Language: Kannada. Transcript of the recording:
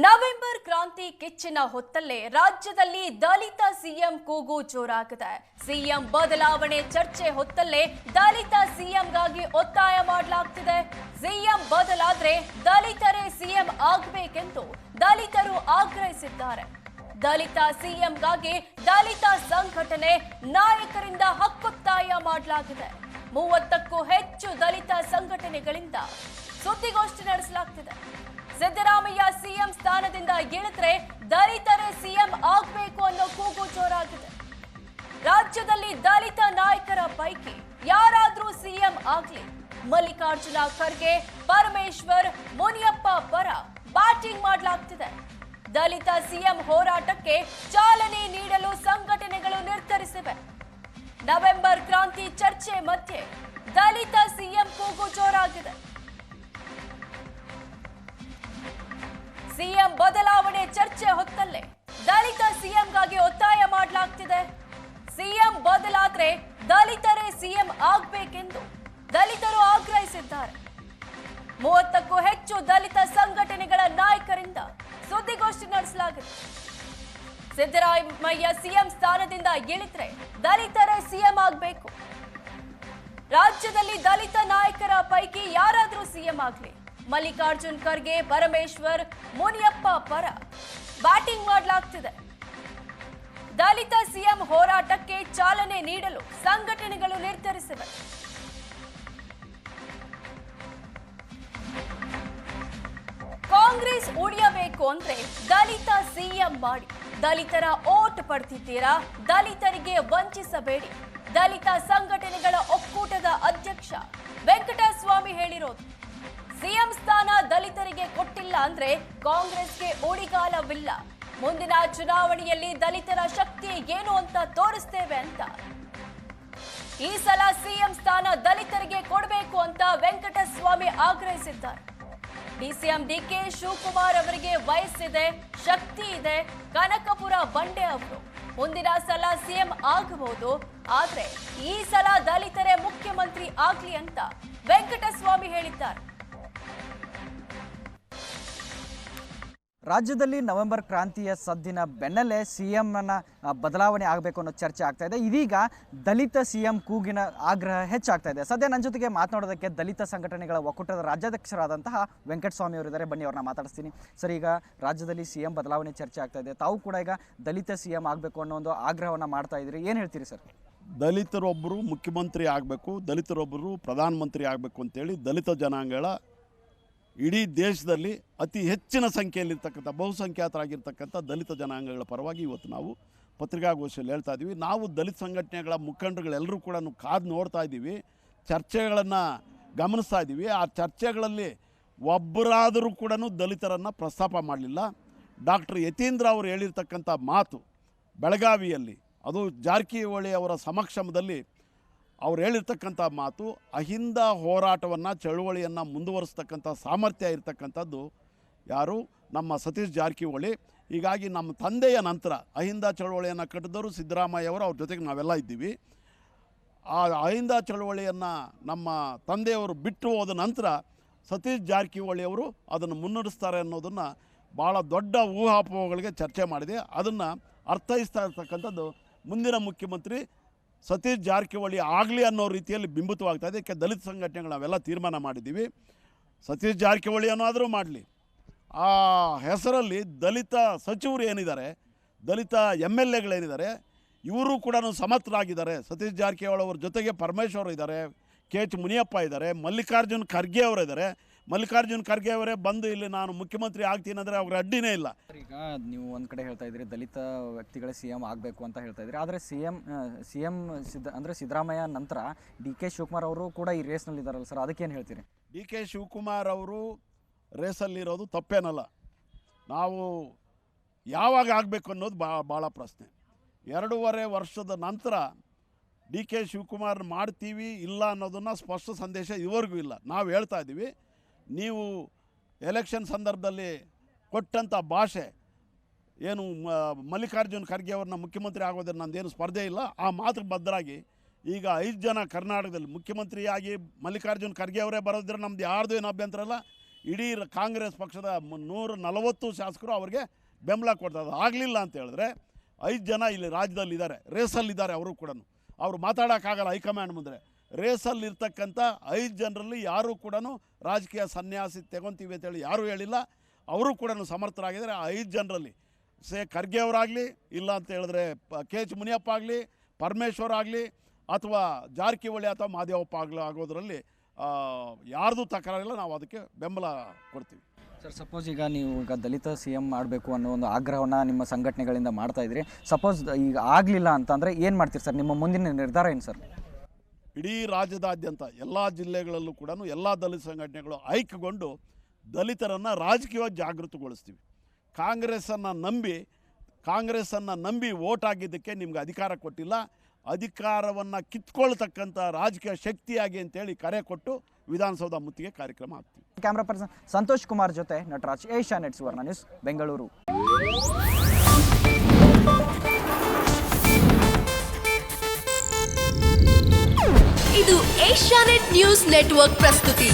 ನವೆಂಬರ್ ಕ್ರಾಂತಿ ಕಿಚ್ಚಿನ ಹೊತ್ತಲ್ಲೇ ರಾಜ್ಯದಲ್ಲಿ ದಲಿತ ಸಿಎಂ ಕೂಗು ಜೋರಾಗಿದೆ. ಸಿಎಂ ಬದಲಾವಣೆ ಚರ್ಚೆ ಹೊತ್ತಲ್ಲೇ ದಲಿತ ಸಿಎಂಗಾಗಿ ಒತ್ತಾಯ ಮಾಡಲಾಗ್ತಿದೆ. ಸಿಎಂ ಬದಲಾದ್ರೆ ದಲಿತರೇ ಸಿಎಂ ಆಗಬೇಕೆಂದು ದಲಿತರು ಆಗ್ರಹಿಸಿದ್ದಾರೆ. ದಲಿತ ಸಿಎಂಗಾಗಿ ದಲಿತ ಸಂಘಟನೆ ನಾಯಕರಿಂದ ಹಕ್ಕೊತ್ತಾಯ ಮಾಡಲಾಗಿದೆ. 30ಕ್ಕೂ ಹೆಚ್ಚು ದಲಿತ ಸಂಘಟನೆಗಳಿಂದ ಸುದ್ದಿಗೋಷ್ಠಿ ನಡೆಸಲಾಗ್ತಿದೆ. ಸಿದ್ದರಾಮಯ್ಯ ಸಿಎಂ ಸ್ಥಾನದಿಂದ ಇಳಿದ್ರೆ ದಲಿತರೇ ಸಿಎಂ ಆಗಬೇಕು ಅನ್ನೋ ಕೂಗು ಜೋರಾಗಿದೆ. ರಾಜ್ಯದಲ್ಲಿ ದಲಿತ ನಾಯಕರ ಪೈಕಿ ಯಾರಾದ್ರೂ ಸಿಎಂ ಆಗ್ಲಿ, ಮಲ್ಲಿಕಾರ್ಜುನ ಖರ್ಗೆ, ಪರಮೇಶ್ವರ್, ಮುನಿಯಪ್ಪ ಪರ ಬ್ಯಾಟಿಂಗ್ ಮಾಡಲಾಗ್ತಿದೆ. ದಲಿತ ಸಿಎಂ ಹೋರಾಟಕ್ಕೆ ಚಾಲನೆ ನೀಡಲು ಸಂಘಟನೆಗಳು ನಿರ್ಧರಿಸಿವೆ. ನವೆಂಬರ್ ಕ್ರಾಂತಿ ಚರ್ಚೆ ಮಧ್ಯೆ ದಲಿತ ಸಿಎಂ ಕೂಗು ಜೋರಾಗಿದೆ. ಸಿಎಂ ಬದಲಾವಣೆ ಚರ್ಚೆ ಹೊತ್ತಲ್ಲೇ ದಲಿತ ಸಿಎಂಗಾಗಿ ಒತ್ತಾಯ ಮಾಡಲಾಗ್ತಿದೆ. ಸಿಎಂ ಬದಲಾದ್ರೆ ದಲಿತರೇ ಸಿಎಂ ಆಗಬೇಕೆಂದು ದಲಿತರು ಆಗ್ರಹಿಸಿದ್ದಾರೆ. 30ಕ್ಕೂ ಹೆಚ್ಚು ದಲಿತ ಸಂಘಟನೆಗಳ ನಾಯಕರಿಂದ ಸುದ್ದಿಗೋಷ್ಠಿ ನಡೆಸಲಾಗಿದೆ. ಸಿದ್ದರಾಮಯ್ಯ ಸಿಎಂ ಸ್ಥಾನದಿಂದ ಇಳಿದ್ರೆ ದಲಿತರೇ ಸಿಎಂ ಆಗಬೇಕು. ರಾಜ್ಯದಲ್ಲಿ ದಲಿತ ನಾಯಕರ ಪೈಕಿ ಯಾರಾದ್ರೂ ಸಿಎಂ ಆಗಲಿ, ಮಲ್ಲಿಕಾರ್ಜುನ್ ಖರ್ಗೆ, ಪರಮೇಶ್ವರ್, ಮುನಿಯಪ್ಪ ಪರ ಬ್ಯಾಟಿಂಗ್ ಮಾಡಲಾಗ್ತಿದೆ. ದಲಿತ ಸಿಎಂ ಹೋರಾಟಕ್ಕೆ ಚಾಲನೆ ನೀಡಲು ಸಂಘಟನೆಗಳು ನಿರ್ಧರಿಸಿವೆ. ಕಾಂಗ್ರೆಸ್ ಉಳಿಯಬೇಕು ಅಂದ್ರೆ ದಲಿತ ಸಿಎಂ ಮಾಡಿ. ದಲಿತರ ಓಟ್ ಪಡೆದಿದ್ದೀರಾ, ದಲಿತರಿಗೆ ವಂಚಿಸಬೇಡಿ. ದಲಿತ ಸಂಘಟನೆಗಳ ಒಕ್ಕೂಟದ ಅಧ್ಯಕ್ಷ ವೆಂಕಟಸ್ವಾಮಿ ಹೇಳಿರೋದು. ಸಿಎಂ ಸ್ಥಾನ ದಲಿತರಿಗೆ ಕೊಟ್ಟಿಲ್ಲ ಅಂದ್ರೆ ಕಾಂಗ್ರೆಸ್ಗೆ ಉಳಿಗಾಲವಿಲ್ಲ. ಮುಂದಿನ ಚುನಾವಣೆಯಲ್ಲಿ ದಲಿತರ ಶಕ್ತಿ ಏನು ಅಂತ ತೋರಿಸ್ತೇವೆ ಅಂತ. ಈ ಸಲ ಸಿಎಂ ಸ್ಥಾನ ದಲಿತರಿಗೆ ಕೊಡಬೇಕು ಅಂತ ವೆಂಕಟಸ್ವಾಮಿ ಆಗ್ರಹಿಸಿದ್ದಾರೆ. ಡಿಸಿಎಂ ಡಿಕೆ ಶಿವಕುಮಾರ್ ಅವರಿಗೆ ವಯಸ್ಸಿದೆ, ಶಕ್ತಿ ಇದೆ. ಕನಕಪುರ ಬಂಡೆ ಅವರು ಮುಂದಿನ ಸಲ ಸಿಎಂ ಆಗಬಹುದು, ಆದ್ರೆ ಈ ಸಲ ದಲಿತರೇ ಮುಖ್ಯಮಂತ್ರಿ ಆಗ್ಲಿ ಅಂತ ವೆಂಕಟಸ್ವಾಮಿ ಹೇಳಿದ್ದಾರೆ. ರಾಜ್ಯದಲ್ಲಿ ನವೆಂಬರ್ ಕ್ರಾಂತಿಯ ಸದ್ದಿನ ಬೆನ್ನಲ್ಲೇ ಸಿಎಂನ ಬದಲಾವಣೆ ಆಗಬೇಕು ಅನ್ನೋ ಚರ್ಚೆ ಆಗ್ತಾ ಇದೆ. ಇದೀಗ ದಲಿತ ಸಿಎಂ ಕೂಗಿನ ಆಗ್ರಹ ಹೆಚ್ಚಾಗ್ತಾ ಇದೆ. ಸದ್ಯ ನನ್ನ ಜೊತೆಗೆ ಮಾತನಾಡೋದಕ್ಕೆ ದಲಿತ ಸಂಘಟನೆಗಳ ಒಕ್ಕೂಟದ ರಾಜ್ಯಾಧ್ಯಕ್ಷರಾದಂತಹ ವೆಂಕಟಸ್ವಾಮಿ ಅವರಿದ್ದಾರೆ. ಬನ್ನಿ, ಅವ್ರನ್ನ ಮಾತಾಡಿಸ್ತೀನಿ. ಸರ್, ಈಗ ರಾಜ್ಯದಲ್ಲಿ ಸಿಎಂ ಬದಲಾವಣೆ ಚರ್ಚೆ ಆಗ್ತಾ ಇದೆ. ತಾವು ಕೂಡ ಈಗ ದಲಿತ ಸಿಎಂ ಆಗಬೇಕು ಅನ್ನೋ ಒಂದು ಆಗ್ರಹವನ್ನು ಮಾಡ್ತಾ ಇದ್ದೀರಿ. ಏನು ಹೇಳ್ತೀರಿ ಸರ್? ದಲಿತರೊಬ್ಬರು ಮುಖ್ಯಮಂತ್ರಿ ಆಗಬೇಕು, ದಲಿತರೊಬ್ಬರು ಪ್ರಧಾನಮಂತ್ರಿ ಆಗಬೇಕು ಅಂತೇಳಿ ದಲಿತ ಜನಾಂಗಗಳ ಇಡೀ ದೇಶದಲ್ಲಿ ಅತಿ ಹೆಚ್ಚಿನ ಸಂಖ್ಯೆಯಲ್ಲಿರ್ತಕ್ಕಂಥ ಬಹುಸಂಖ್ಯಾತರಾಗಿರ್ತಕ್ಕಂಥ ದಲಿತ ಜನಾಂಗಗಳ ಪರವಾಗಿ ಇವತ್ತು ನಾವು ಪತ್ರಿಕಾಗೋಷ್ಠಿಯಲ್ಲಿ ಹೇಳ್ತಾ ಇದ್ದೀವಿ. ನಾವು ದಲಿತ ಸಂಘಟನೆಗಳ ಮುಖಂಡರುಗಳೆಲ್ಲರೂ ಕೂಡ ಕಾದು ನೋಡ್ತಾ ಇದ್ದೀವಿ, ಚರ್ಚೆಗಳನ್ನು ಗಮನಿಸ್ತಾ ಇದ್ದೀವಿ. ಆ ಚರ್ಚೆಗಳಲ್ಲಿ ಒಬ್ಬರಾದರೂ ಕೂಡ ದಲಿತರನ್ನು ಪ್ರಸ್ತಾಪ ಮಾಡಲಿಲ್ಲ. ಡಾಕ್ಟರ್ ಯತೀಂದ್ರ ಅವರು ಹೇಳಿರ್ತಕ್ಕಂಥ ಮಾತು ಬೆಳಗಾವಿಯಲ್ಲಿ, ಅದು ಜಾರಕಿಹೊಳಿ ಅವರ ಸಮಕ್ಷಮದಲ್ಲಿ ಅವ್ರು ಹೇಳಿರ್ತಕ್ಕಂಥ ಮಾತು, ಅಹಿಂದ ಹೋರಾಟವನ್ನು, ಚಳುವಳಿಯನ್ನು ಮುಂದುವರಿಸ್ತಕ್ಕಂಥ ಸಾಮರ್ಥ್ಯ ಇರತಕ್ಕಂಥದ್ದು ಯಾರು? ನಮ್ಮ ಸತೀಶ್ ಜಾರಕಿಹೊಳಿ. ಹೀಗಾಗಿ ನಮ್ಮ ತಂದೆಯ ನಂತರ ಅಹಿಂದ ಚಳುವಳಿಯನ್ನು ಕಟ್ಟಿದವರು ಸಿದ್ದರಾಮಯ್ಯ ಅವರು, ಅವ್ರ ಜೊತೆಗೆ ನಾವೆಲ್ಲ ಇದ್ದೀವಿ. ಆ ಅಹಿಂದ ಚಳುವಳಿಯನ್ನು ನಮ್ಮ ತಂದೆಯವರು ಬಿಟ್ಟು ಹೋದ ನಂತರ ಸತೀಶ್ ಜಾರಕಿಹೊಳಿ ಅವರು ಅದನ್ನು ಮುನ್ನಡೆಸ್ತಾರೆ ಅನ್ನೋದನ್ನು ಭಾಳ ದೊಡ್ಡ ಊಹಾಪೋಹಗಳಿಗೆ ಚರ್ಚೆ ಮಾಡಿದೆ. ಅದನ್ನು ಅರ್ಥೈಸ್ತಾ ಇರ್ತಕ್ಕಂಥದ್ದು ಮುಂದಿನ ಮುಖ್ಯಮಂತ್ರಿ ಸತೀಶ್ ಜಾರಕಿಹೊಳಿ ಆಗಲಿ ಅನ್ನೋ ರೀತಿಯಲ್ಲಿ ಬಿಂಬಿತವಾಗ್ತಾ ಇದೆ. ಇದಕ್ಕೆ ದಲಿತ ಸಂಘಟನೆಗಳು ನಾವೆಲ್ಲ ತೀರ್ಮಾನ ಮಾಡಿದ್ದೀವಿ. ಸತೀಶ್ ಜಾರಕಿಹೊಳಿ ಅನ್ನೋದರೂ ಮಾಡಲಿ, ಆ ಹೆಸರಲ್ಲಿ ದಲಿತ ಸಚಿವರು ಏನಿದ್ದಾರೆ, ದಲಿತ MLAಗಳೇನಿದ್ದಾರೆ, ಇವರು ಕೂಡ ಸಮರ್ಥರಾಗಿದ್ದಾರೆ. ಸತೀಶ್ ಜಾರಕಿಹೊಳಿ ಅವ್ರ ಜೊತೆಗೆ ಪರಮೇಶ್ವರ್ ಇದ್ದಾರೆ, KH ಮುನಿಯಪ್ಪ ಇದ್ದಾರೆ, ಮಲ್ಲಿಕಾರ್ಜುನ್ ಖರ್ಗೆ ಅವರಿದ್ದಾರೆ. ಮಲ್ಲಿಕಾರ್ಜುನ್ ಖರ್ಗೆ ಅವರೇ ಬಂದು ಇಲ್ಲಿ ನಾನು ಮುಖ್ಯಮಂತ್ರಿ ಆಗ್ತೀನಿ ಅಂದರೆ ಅವ್ರ ಅಡ್ಡಿನೇ ಇಲ್ಲ. ಈಗ ನೀವು ಒಂದು ಕಡೆ ಹೇಳ್ತಾ ಇದ್ದೀರಿ ದಲಿತ ವ್ಯಕ್ತಿಗಳೇ ಸಿಎಂ ಆಗಬೇಕು ಅಂತ ಹೇಳ್ತಾ ಇದ್ದೀರಿ. ಆದರೆ ಸಿಎಂ ಸಿದ್ದರಾಮಯ್ಯ ನಂತರ DK ಶಿವಕುಮಾರ್ ಅವರು ಕೂಡ ಈ ರೇಸ್ನಲ್ಲಿ ಇದ್ದಾರಲ್ಲ ಸರ್, ಅದಕ್ಕೇನು ಹೇಳ್ತೀರಿ? DK ಶಿವಕುಮಾರ್ ಅವರು ರೇಸಲ್ಲಿರೋದು ತಪ್ಪೇನಲ್ಲ. ನಾವು ಯಾವಾಗ ಆಗಬೇಕು ಅನ್ನೋದು ಭಾಳ ಪ್ರಶ್ನೆ. 2.5 ವರ್ಷದ ನಂತರ DK ಶಿವಕುಮಾರ್ ಮಾಡ್ತೀವಿ ಇಲ್ಲ ಅನ್ನೋದನ್ನು ಸ್ಪಷ್ಟ ಸಂದೇಶ ಇವರೆಗೂ ಇಲ್ಲ. ನಾವು ಹೇಳ್ತಾ ಇದ್ದೀವಿ, ನೀವು ಎಲೆಕ್ಷನ್ ಸಂದರ್ಭದಲ್ಲಿ ಕೊಟ್ಟಂಥ ಭಾಷೆ ಏನು, ಮಲ್ಲಿಕಾರ್ಜುನ್ ಖರ್ಗೆ ಅವ್ರನ್ನ ಮುಖ್ಯಮಂತ್ರಿ ಆಗೋದ್ರೆ ನಂದೇನು ಸ್ಪರ್ಧೆ ಇಲ್ಲ, ಆ ಮಾತಿಗೆ ಬದ್ಧರಾಗಿ ಈಗ 5 ಜನ ಕರ್ನಾಟಕದಲ್ಲಿ ಮುಖ್ಯಮಂತ್ರಿಯಾಗಿ ಮಲ್ಲಿಕಾರ್ಜುನ್ ಖರ್ಗೆ ಅವರೇ ಬರೋದ್ರೆ ನಮ್ದು ಯಾರ್ದು ಏನು ಅಭ್ಯಂತರ ಇಲ್ಲ. ಇಡೀ ಕಾಂಗ್ರೆಸ್ ಪಕ್ಷದ 140 ಶಾಸಕರು ಅವ್ರಿಗೆ ಬೆಂಬಲ ಕೊಡ್ತಾರೆ. ಅದು ಆಗಲಿಲ್ಲ ಅಂತ ಹೇಳಿದ್ರೆ 5 ಜನ ಇಲ್ಲಿ ರಾಜ್ಯದಲ್ಲಿದ್ದಾರೆ, ರೇಸಲ್ಲಿದ್ದಾರೆ. ಅವರು ಕೂಡ ಅವರು ಮಾತಾಡೋಕ್ಕಾಗಲ್ಲ ಹೈಕಮಾಂಡ್ ಮುಂದೆ. ರೇಸಲ್ಲಿರ್ತಕ್ಕಂಥ 5 ಜನರಲ್ಲಿ ಯಾರೂ ಕೂಡ ರಾಜಕೀಯ ಸನ್ಯಾಸಿ ತೆಗೊತೀವಿ ಅಂತೇಳಿ ಯಾರೂ ಹೇಳಿಲ್ಲ. ಅವರು ಕೂಡ ಸಮರ್ಥರಾಗಿದ್ದಾರೆ. 5 ಜನರಲ್ಲಿ ಖರ್ಗೆ ಅವರಾಗಲಿ, ಇಲ್ಲ ಅಂತ ಹೇಳಿದ್ರೆ KH ಮುನಿಯಪ್ಪ ಆಗಲಿ, ಪರಮೇಶ್ವರ್ ಆಗಲಿ, ಅಥವಾ ಜಾರಕಿಹೊಳಿ ಅಥವಾ ಮಹದೇವಪ್ಪ ಆಗೋದ್ರಲ್ಲಿ ಯಾರ್ದು ತಕರಾರಿಲ್ಲ. ನಾವು ಅದಕ್ಕೆ ಬೆಂಬಲ ಕೊಡ್ತೀವಿ. ಸರ್, ಸಪೋಸ್ ಈಗ ನೀವು ದಲಿತ CM ಮಾಡಬೇಕು ಅನ್ನೋ ಒಂದು ಆಗ್ರಹವನ್ನು ನಿಮ್ಮ ಸಂಘಟನೆಗಳಿಂದ ಮಾಡ್ತಾ ಇದ್ರಿ. ಸಪೋಸ್ ಈಗ ಆಗಲಿಲ್ಲ ಅಂತಂದರೆ ಏನು ಮಾಡ್ತೀರಿ ಸರ್? ನಿಮ್ಮ ಮುಂದಿನ ನಿರ್ಧಾರ ಏನು ಸರ್? ಇಡೀ ರಾಜ್ಯದಾದ್ಯಂತ ಎಲ್ಲ ಜಿಲ್ಲೆಗಳಲ್ಲೂ ಕೂಡ ಎಲ್ಲ ದಲಿತ ಸಂಘಟನೆಗಳು ಐಕ್ಯಗೊಂಡು ದಲಿತರನ್ನು ರಾಜಕೀಯವಾಗಿ ಜಾಗೃತಗೊಳಿಸ್ತೀವಿ. ಕಾಂಗ್ರೆಸ್ಸನ್ನು ನಂಬಿ ವೋಟ್ ಆಗಿದ್ದಕ್ಕೆ ನಿಮ್ಗೆ ಅಧಿಕಾರ ಕೊಟ್ಟಿಲ್ಲ. ಅಧಿಕಾರವನ್ನು ಕಿತ್ಕೊಳ್ತಕ್ಕಂಥ ರಾಜಕೀಯ ಶಕ್ತಿಯಾಗಿ ಅಂತೇಳಿ ಕರೆ ಕೊಟ್ಟು ವಿಧಾನಸೌಧ ಮುತ್ತಿಗೆ ಕಾರ್ಯಕ್ರಮ ಆಗ್ತೀವಿ. ಕ್ಯಾಮ್ರಾ ಪರ್ಸನ್ ಸಂತೋಷ್ ಕುಮಾರ್ ಜೊತೆ ನಟರಾಜ್, ಏಷ್ಯಾನೆಟ್ ಸುವರ್ಣ ನ್ಯೂಸ್, ಬೆಂಗಳೂರು. ಇದು ಏಷ್ಯಾನೆಟ್ ನ್ಯೂಸ್ ನೆಟ್ವರ್ಕ್ ಪ್ರಸ್ತುತಿ.